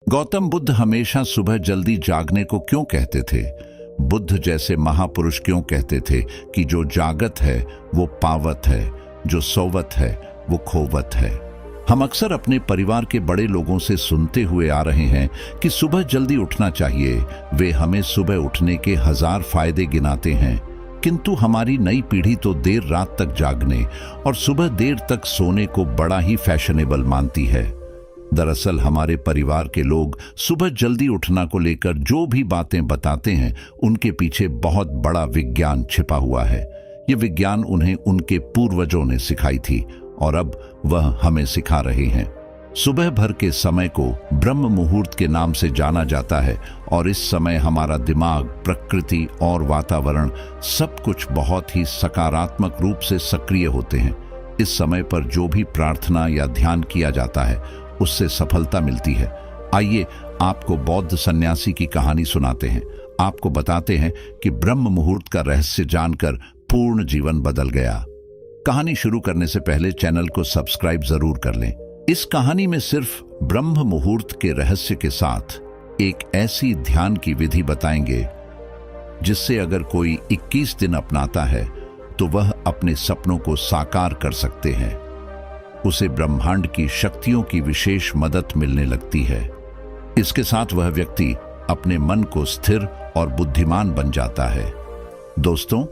गौतम बुद्ध हमेशा सुबह जल्दी जागने को क्यों कहते थे? बुद्ध जैसे महापुरुष क्यों कहते थे कि जो जागत है वो पावत है, जो सोवत है वो खोवत है? हम अक्सर अपने परिवार के बड़े लोगों से सुनते हुए आ रहे हैं कि सुबह जल्दी उठना चाहिए। वे हमें सुबह उठने के 1000 फायदे गिनाते हैं, किंतु हमारी नई पीढ़ी तो देर रात तक जागने और सुबह देर तक सोने को बड़ा ही फैशनेबल मानती है। दरअसल हमारे परिवार के लोग सुबह जल्दी उठना को लेकर जो भी बातें बताते हैं, उनके पीछे बहुत बड़ा विज्ञान छिपा हुआ है। ये विज्ञान उन्हें उनके पूर्वजों ने सिखाई थी और अब वह हमें सिखा रहे हैं। सुबह भर के समय को ब्रह्म मुहूर्त के नाम से जाना जाता है और इस समय हमारा दिमाग, प्रकृति और वातावरण सब कुछ बहुत ही सकारात्मक रूप से सक्रिय होते हैं। इस समय पर जो भी प्रार्थना या ध्यान किया जाता है उससे सफलता मिलती है। आइए आपको बौद्ध सन्यासी की कहानी सुनाते हैं। आपको बताते हैं कि ब्रह्म मुहूर्त का रहस्य जानकर पूर्ण जीवन बदल गया। कहानी शुरू करने से पहले चैनल को सब्सक्राइब जरूर कर लें। इस कहानी में सिर्फ ब्रह्म मुहूर्त के रहस्य के साथ एक ऐसी ध्यान की विधि बताएंगे जिससे अगर कोई 21 दिन अपनाता है तो वह अपने सपनों को साकार कर सकते हैं। उसे ब्रह्मांड की शक्तियों की विशेष मदद मिलने लगती है। इसके साथ वह व्यक्ति अपने मन को स्थिर और बुद्धिमान बन जाता है। दोस्तों,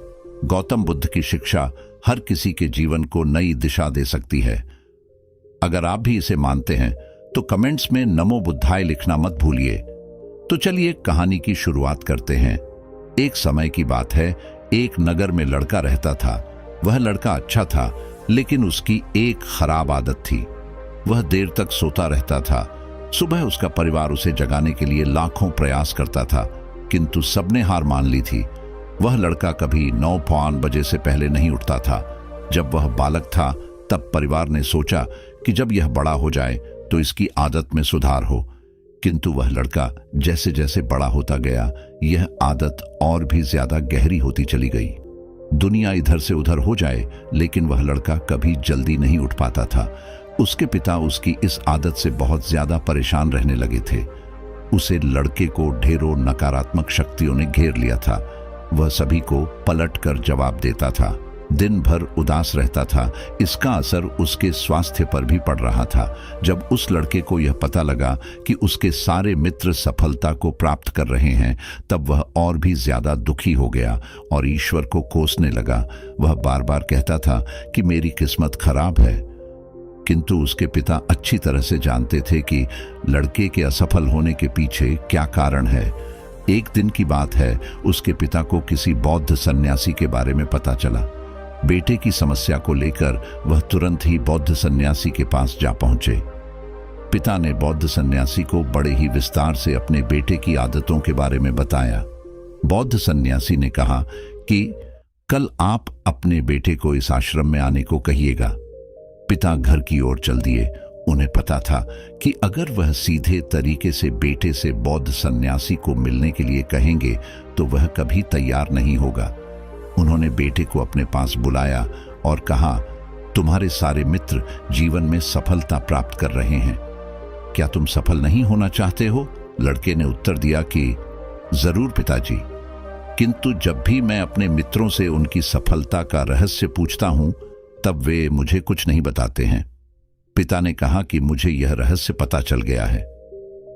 गौतम बुद्ध की शिक्षा हर किसी के जीवन को नई दिशा दे सकती है। अगर आप भी इसे मानते हैं तो कमेंट्स में नमो बुद्धाय लिखना मत भूलिए। तो चलिए कहानी की शुरुआत करते हैं। एक समय की बात है, एक नगर में लड़का रहता था। वह लड़का अच्छा था, लेकिन उसकी एक खराब आदत थी। वह देर तक सोता रहता था। सुबह उसका परिवार उसे जगाने के लिए लाखों प्रयास करता था, किंतु सबने हार मान ली थी। वह लड़का कभी 9 बजे से पहले नहीं उठता था। जब वह बालक था तब परिवार ने सोचा कि जब यह बड़ा हो जाए तो इसकी आदत में सुधार हो, किंतु वह लड़का जैसे जैसे बड़ा होता गया, यह आदत और भी ज्यादा गहरी होती चली गई। दुनिया इधर से उधर हो जाए, लेकिन वह लड़का कभी जल्दी नहीं उठ पाता था। उसके पिता उसकी इस आदत से बहुत ज्यादा परेशान रहने लगे थे। उसे लड़के को ढेरों नकारात्मक शक्तियों ने घेर लिया था। वह सभी को पलट कर जवाब देता था, दिन भर उदास रहता था। इसका असर उसके स्वास्थ्य पर भी पड़ रहा था। जब उस लड़के को यह पता लगा कि उसके सारे मित्र सफलता को प्राप्त कर रहे हैं, तब वह और भी ज्यादा दुखी हो गया और ईश्वर को कोसने लगा। वह बार बार कहता था कि मेरी किस्मत खराब है, किंतु उसके पिता अच्छी तरह से जानते थे कि लड़के के असफल होने के पीछे क्या कारण है। एक दिन की बात है, उसके पिता को किसी बौद्ध सन्यासी के बारे में पता चला। बेटे की समस्या को लेकर वह तुरंत ही बौद्ध सन्यासी के पास जा पहुंचे। पिता ने बौद्ध सन्यासी को बड़े ही विस्तार से अपने बेटे की आदतों के बारे में बताया। बौद्ध सन्यासी ने कहा कि कल आप अपने बेटे को इस आश्रम में आने को कहिएगा। पिता घर की ओर चल दिए। उन्हें पता था कि अगर वह सीधे तरीके से बेटे से बौद्ध सन्यासी को मिलने के लिए कहेंगे तो वह कभी तैयार नहीं होगा। उन्होंने बेटे को अपने पास बुलाया और कहा, तुम्हारे सारे मित्र जीवन में सफलता प्राप्त कर रहे हैं, क्या तुम सफल नहीं होना चाहते हो? लड़के ने उत्तर दिया कि जरूर पिताजी, किंतु जब भी मैं अपने मित्रों से उनकी सफलता का रहस्य पूछता हूं तब वे मुझे कुछ नहीं बताते हैं। पिता ने कहा कि मुझे यह रहस्य पता चल गया है।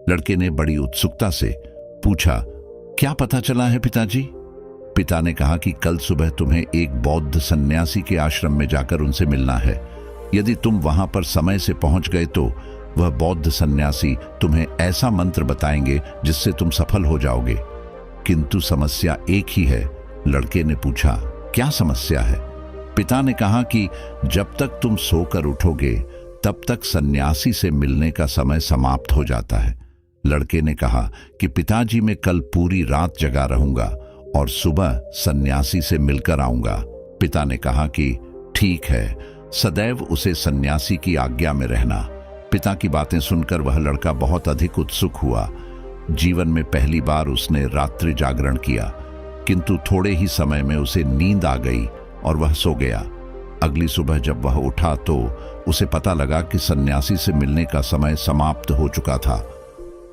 लड़के ने बड़ी उत्सुकता से पूछा, क्या पता चला है पिताजी? पिता ने कहा कि कल सुबह तुम्हें एक बौद्ध सन्यासी के आश्रम में जाकर उनसे मिलना है। यदि तुम वहां पर समय से पहुंच गए तो वह बौद्ध सन्यासी तुम्हें ऐसा मंत्र बताएंगे जिससे तुम सफल हो जाओगे, किंतु समस्या एक ही है। लड़के ने पूछा, क्या समस्या है? पिता ने कहा कि जब तक तुम सोकर उठोगे तब तक सन्यासी से मिलने का समय समाप्त हो जाता है। लड़के ने कहा कि पिताजी, मैं कल पूरी रात जगा रहूंगा और सुबह सन्यासी से मिलकर आऊंगा। पिता ने कहा कि ठीक है, सदैव उसे सन्यासी की आज्ञा में रहना। पिता की बातें सुनकर वह लड़का बहुत अधिक उत्सुक हुआ। जीवन में पहली बार उसने रात्रि जागरण किया, किंतु थोड़े ही समय में उसे नींद आ गई और वह सो गया। अगली सुबह जब वह उठा तो उसे पता लगा कि सन्यासी से मिलने का समय समाप्त हो चुका था।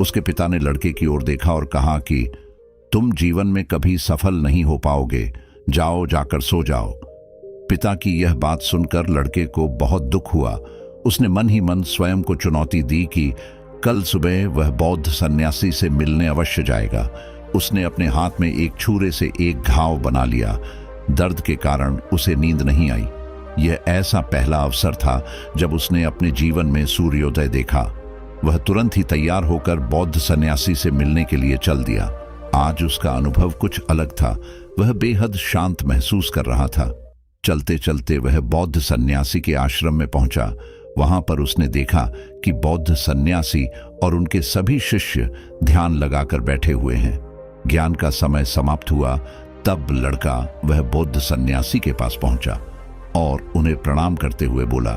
उसके पिता ने लड़के की ओर देखा और कहा कि तुम जीवन में कभी सफल नहीं हो पाओगे, जाओ जाकर सो जाओ। पिता की यह बात सुनकर लड़के को बहुत दुख हुआ। उसने मन ही मन स्वयं को चुनौती दी कि कल सुबह वह बौद्ध सन्यासी से मिलने अवश्य जाएगा। उसने अपने हाथ में एक छुरे से एक घाव बना लिया। दर्द के कारण उसे नींद नहीं आई। यह ऐसा पहला अवसर था जब उसने अपने जीवन में सूर्योदय देखा। वह तुरंत ही तैयार होकर बौद्ध सन्यासी से मिलने के लिए चल दिया। आज उसका अनुभव कुछ अलग था। वह बेहद शांत महसूस कर रहा था। चलते चलते वह बौद्ध सन्यासी के आश्रम में पहुंचा। वहां पर उसने देखा कि बौद्ध सन्यासी और उनके सभी शिष्य ध्यान लगाकर बैठे हुए हैं। ज्ञान का समय समाप्त हुआ तब लड़का वह बौद्ध सन्यासी के पास पहुंचा और उन्हें प्रणाम करते हुए बोला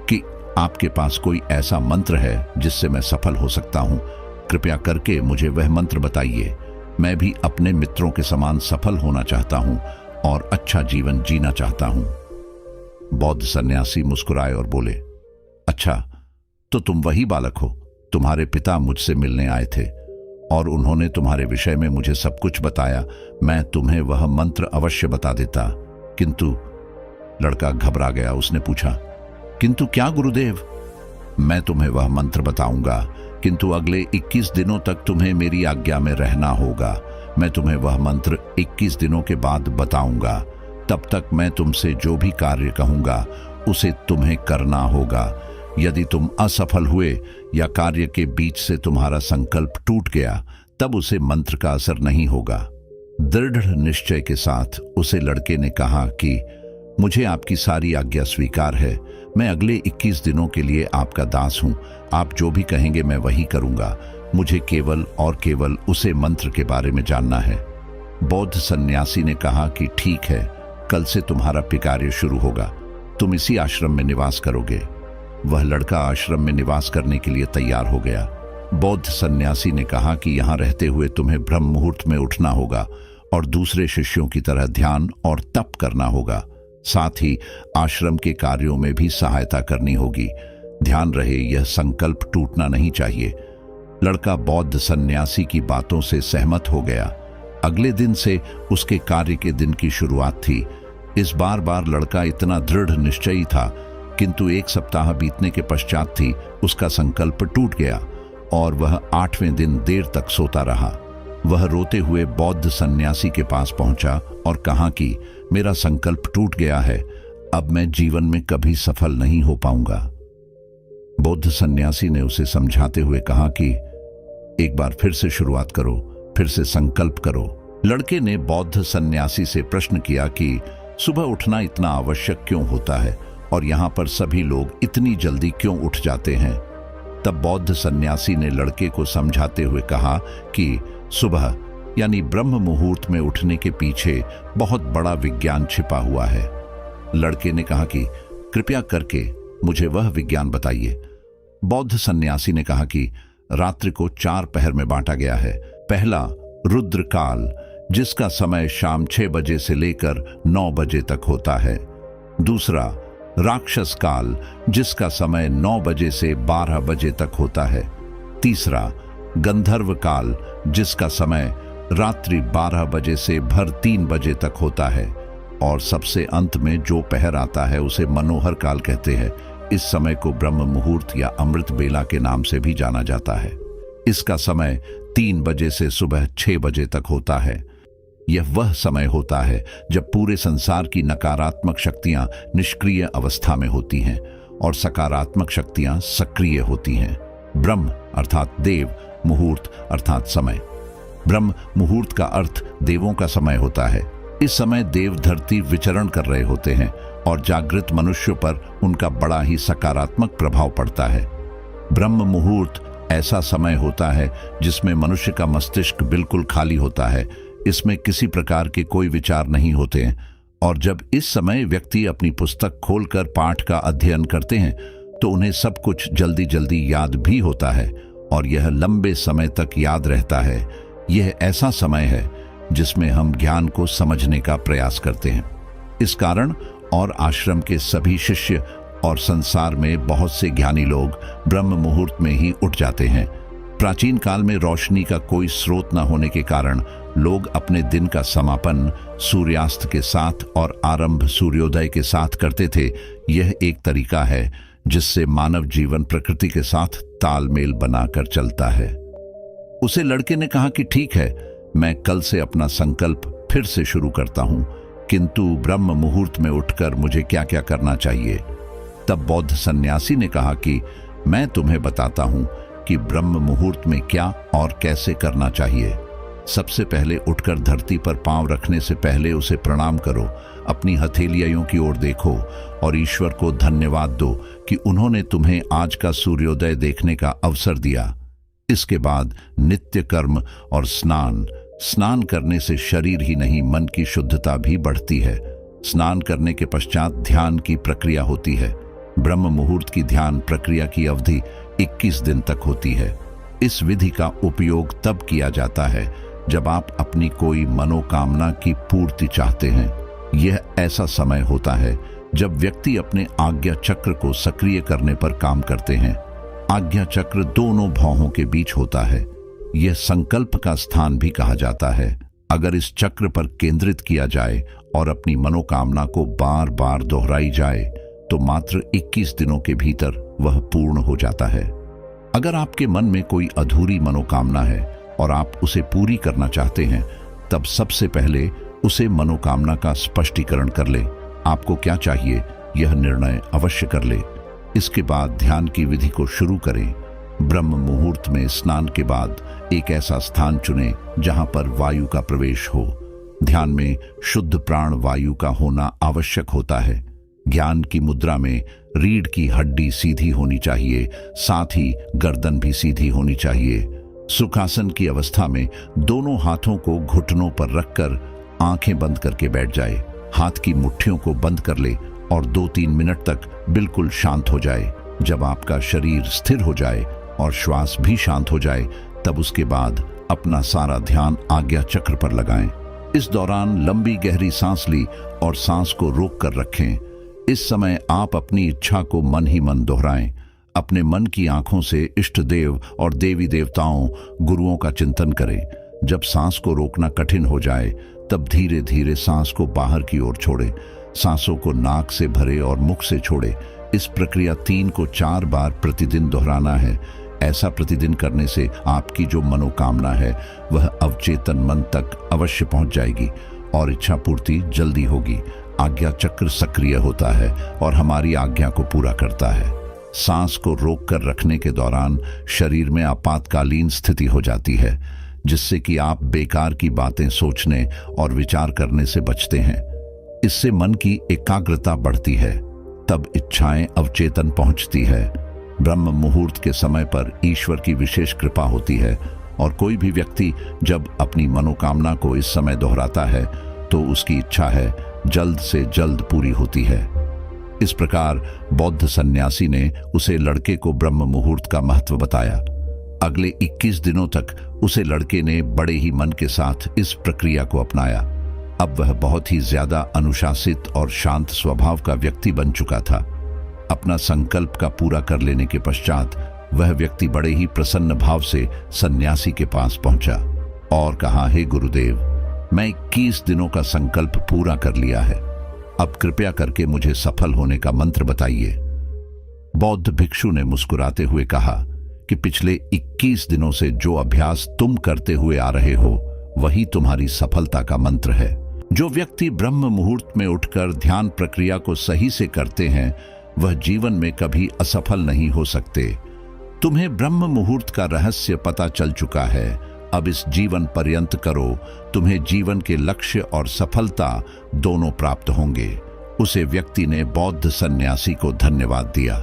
कि आपके पास कोई ऐसा मंत्र है जिससे मैं सफल हो सकता हूं? कृपया करके मुझे वह मंत्र बताइए। मैं भी अपने मित्रों के समान सफल होना चाहता हूं और अच्छा जीवन जीना चाहता हूं। बौद्ध सन्यासी मुस्कुराए और बोले, अच्छा, तो तुम वही बालक हो। तुम्हारे पिता मुझसे मिलने आए थे और उन्होंने तुम्हारे विषय में मुझे सब कुछ बताया। मैं तुम्हें वह मंत्र अवश्य बता देता, किंतु लड़का घबरा गया। उसने पूछा, किंतु क्या गुरुदेव? मैं तुम्हें वह मंत्र बताऊंगा, किंतु अगले 21 दिनों तक तुम्हें मेरी आज्ञा में रहना होगा। मैं तुम्हें वह मंत्र 21 दिनों के बाद बताऊंगा। तब तक मैं तुमसे जो भी कार्य कहूंगा उसे तुम्हें करना होगा। यदि तुम असफल हुए या कार्य के बीच से तुम्हारा संकल्प टूट गया, तब उसे मंत्र का असर नहीं होगा। दृढ़ निश्चय के साथ उसे लड़के ने कहा कि मुझे आपकी सारी आज्ञा स्वीकार है। मैं अगले 21 दिनों के लिए आपका दास हूं। आप जो भी कहेंगे मैं वही करूंगा। मुझे केवल और केवल उसे मंत्र के बारे में जानना है। बौद्ध सन्यासी ने कहा कि ठीक है, कल से तुम्हारा कार्य शुरू होगा। तुम इसी आश्रम में निवास करोगे। वह लड़का आश्रम में निवास करने के लिए तैयार हो गया। बौद्ध सन्यासी ने कहा कि यहाँ रहते हुए तुम्हें ब्रह्म मुहूर्त में उठना होगा और दूसरे शिष्यों की तरह ध्यान और तप करना होगा। साथ ही आश्रम के कार्यों में भी सहायता करनी होगी। ध्यान रहे, यह संकल्प टूटना नहीं चाहिए। लड़का बौद्ध सन्यासी की बातों से सहमत हो गया। अगले दिन से उसके कार्य के दिन की शुरुआत थी। इस बार लड़का इतना दृढ़ निश्चयी था, किंतु 1 सप्ताह बीतने के पश्चात ही उसका संकल्प टूट गया और वह 8वें दिन देर तक सोता रहा। वह रोते हुए बौद्ध सन्यासी के पास पहुंचा और कहा कि मेरा संकल्प टूट गया है, अब मैं जीवन में कभी सफल नहीं हो पाऊंगा। बौद्ध सन्यासी ने उसे समझाते हुए कहा कि एक बार फिर से शुरुआत करो, फिर से संकल्प करो। लड़के ने बौद्ध सन्यासी से प्रश्न किया कि सुबह उठना इतना आवश्यक क्यों होता है और यहाँ पर सभी लोग इतनी जल्दी क्यों उठ जाते हैं? तब बौद्ध सन्यासी ने लड़के को समझाते हुए कहा कि सुबह यानी ब्रह्म मुहूर्त में उठने के पीछे बहुत बड़ा विज्ञान छिपा हुआ है। लड़के ने कहा कि कृपया करके मुझे वह विज्ञान बताइए। बौद्ध सन्यासी ने कहा कि रात्रि को 4 पहर में बांटा गया है। पहला रुद्र काल, जिसका समय शाम 6 बजे से लेकर 9 बजे तक होता है। दूसरा राक्षस काल, जिसका समय 9 बजे से 12 बजे तक होता है। तीसरा गंधर्व काल, जिसका समय रात्रि 12 बजे से भर 3 बजे तक होता है। और सबसे अंत में जो पहर आता है उसे मनोहर काल कहते हैं। इस समय को ब्रह्म मुहूर्त या अमृत बेला के नाम से भी जाना जाता है। इसका समय 3 बजे से सुबह 6 बजे तक होता है। यह वह समय होता है जब पूरे संसार की नकारात्मक शक्तियां निष्क्रिय अवस्था में होती हैं और सकारात्मक शक्तियां सक्रिय होती हैं। ब्रह्म अर्थात देव, मुहूर्त अर्थात समय। ब्रह्म मुहूर्त का अर्थ देवों का समय होता है। इस समय देव धरती विचरण कर रहे होते हैं और जागृत मनुष्यों पर उनका बड़ा ही सकारात्मक प्रभाव पड़ता है। ब्रह्म मुहूर्त ऐसा समय होता है जिसमें मनुष्य का मस्तिष्क बिल्कुल खाली होता है। इसमें किसी प्रकार के कोई विचार नहीं होते हैं और जब इस समय व्यक्ति अपनी पुस्तक खोलकर पाठ का अध्ययन करते हैं तो उन्हें सब कुछ जल्दी जल्दी याद भी होता है और यह लंबे समय तक याद रहता है। यह ऐसा समय है जिसमें हम ज्ञान को समझने का प्रयास करते हैं। इस कारण और आश्रम के सभी शिष्य और संसार में बहुत से ज्ञानी लोग ब्रह्म मुहूर्त में ही उठ जाते हैं। प्राचीन काल में रोशनी का कोई स्रोत न होने के कारण लोग अपने दिन का समापन सूर्यास्त के साथ और आरंभ सूर्योदय के साथ करते थे। यह एक तरीका है जिससे मानव जीवन प्रकृति के साथ तालमेल बनाकर चलता है। उसे लड़के ने कहा कि ठीक है, मैं कल से अपना संकल्प फिर से शुरू करता हूं, किंतु ब्रह्म मुहूर्त में उठकर मुझे क्या क्या करना चाहिए। तब बौद्ध सन्यासी ने कहा कि मैं तुम्हें बताता हूं कि ब्रह्म मुहूर्त में क्या और कैसे करना चाहिए। सबसे पहले उठकर धरती पर पांव रखने से पहले उसे प्रणाम करो, अपनी हथेलियों की ओर देखो और ईश्वर को धन्यवाद दो कि उन्होंने तुम्हें आज का सूर्योदय देखने का अवसर दिया। इसके बाद नित्य कर्म और स्नान करने से शरीर ही नहीं मन की शुद्धता भी बढ़ती है। स्नान करने के पश्चात ध्यान की प्रक्रिया होती है। ब्रह्म मुहूर्त की ध्यान प्रक्रिया की अवधि 21 दिन तक होती है। इस विधि का उपयोग तब किया जाता है जब आप अपनी कोई मनोकामना की पूर्ति चाहते हैं। यह ऐसा समय होता है जब व्यक्ति अपने आज्ञा चक्र को सक्रिय करने पर काम करते हैं। आज्ञा चक्र दोनों भौहों के बीच होता है। यह संकल्प का स्थान भी कहा जाता है। अगर इस चक्र पर केंद्रित किया जाए और अपनी मनोकामना को बार बार दोहराई जाए तो मात्र 21 दिनों के भीतर वह पूर्ण हो जाता है। अगर आपके मन में कोई अधूरी मनोकामना है और आप उसे पूरी करना चाहते हैं, तब सबसे पहले उसे मनोकामना का स्पष्टीकरण कर ले। आपको क्या चाहिए यह निर्णय अवश्य कर ले। इसके बाद ध्यान की विधि को शुरू करें। ब्रह्म मुहूर्त में स्नान के बाद एक ऐसा स्थान चुनें जहां पर वायु का प्रवेश हो। ध्यान में शुद्ध प्राण वायु का होना आवश्यक होता है। ज्ञान की मुद्रा में रीढ़ की हड्डी सीधी होनी चाहिए, साथ ही गर्दन भी सीधी होनी चाहिए। सुखासन की अवस्था में दोनों हाथों को घुटनों पर रखकर आंखें बंद करके बैठ जाए। हाथ की मुट्ठियों को बंद कर ले और 2-3 मिनट तक बिल्कुल शांत हो जाए। जब आपका शरीर स्थिर हो जाए और श्वास भी शांत हो जाए, तब उसके बाद अपना सारा ध्यान आज्ञा चक्र पर लगाएं। इस दौरान लंबी गहरी सांस ली और सांस को रोक कर रखें। इस समय आप अपनी इच्छा को मन ही मन दोहराएं। अपने मन की आंखों से इष्ट देव और देवी देवताओं, गुरुओं का चिंतन करें। जब सांस को रोकना कठिन हो जाए, तब धीरे धीरे सांस को बाहर की ओर छोड़ें। सांसों को नाक से भरे और मुख से छोड़े। इस प्रक्रिया 3 को 4 बार प्रतिदिन दोहराना है। ऐसा प्रतिदिन करने से आपकी जो मनोकामना है वह अवचेतन मन तक अवश्य पहुंच जाएगी और इच्छा पूर्ति जल्दी होगी। आज्ञा चक्र सक्रिय होता है और हमारी आज्ञा को पूरा करता है। सांस को रोक कर रखने के दौरान शरीर में आपातकालीन स्थिति हो जाती है, जिससे कि आप बेकार की बातें सोचने और विचार करने से बचते हैं। इससे मन की एकाग्रता बढ़ती है, तब इच्छाएं अवचेतन पहुंचती है। ब्रह्म मुहूर्त के समय पर ईश्वर की विशेष कृपा होती है और कोई भी व्यक्ति जब अपनी मनोकामना को इस समय दोहराता है तो उसकी इच्छा है जल्द से जल्द पूरी होती है। इस प्रकार बौद्ध सन्यासी ने उसे लड़के को ब्रह्म मुहूर्त का महत्व बताया। अगले 21 दिनों तक उसे लड़के ने बड़े ही मन के साथ इस प्रक्रिया को अपनाया। अब वह बहुत ही ज्यादा अनुशासित और शांत स्वभाव का व्यक्ति बन चुका था। अपना संकल्प का पूरा कर लेने के पश्चात वह व्यक्ति बड़े ही प्रसन्न भाव से सन्यासी के पास पहुंचा और कहा, हे गुरुदेव, मैं 21 दिनों का संकल्प पूरा कर लिया है। अब कृपया करके मुझे सफल होने का मंत्र बताइए। बौद्ध भिक्षु ने मुस्कुराते हुए कहा कि पिछले 21 दिनों से जो अभ्यास तुम करते हुए आ रहे हो वही तुम्हारी सफलता का मंत्र है। जो व्यक्ति ब्रह्म मुहूर्त में उठकर ध्यान प्रक्रिया को सही से करते हैं वह जीवन में कभी असफल नहीं हो सकते। तुम्हें ब्रह्म मुहूर्त का रहस्य पता चल चुका है। अब इस जीवन पर्यंत करो, तुम्हें जीवन के लक्ष्य और सफलता दोनों प्राप्त होंगे। उसे व्यक्ति ने बौद्ध सन्यासी को धन्यवाद दिया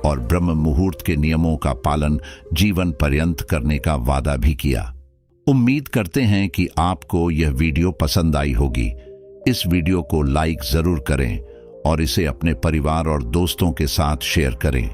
और ब्रह्म मुहूर्त के नियमों का पालन जीवन पर्यंत करने का वादा भी किया। उम्मीद करते हैं कि आपको यह वीडियो पसंद आई होगी। इस वीडियो को लाइक जरूर करें और इसे अपने परिवार और दोस्तों के साथ शेयर करें।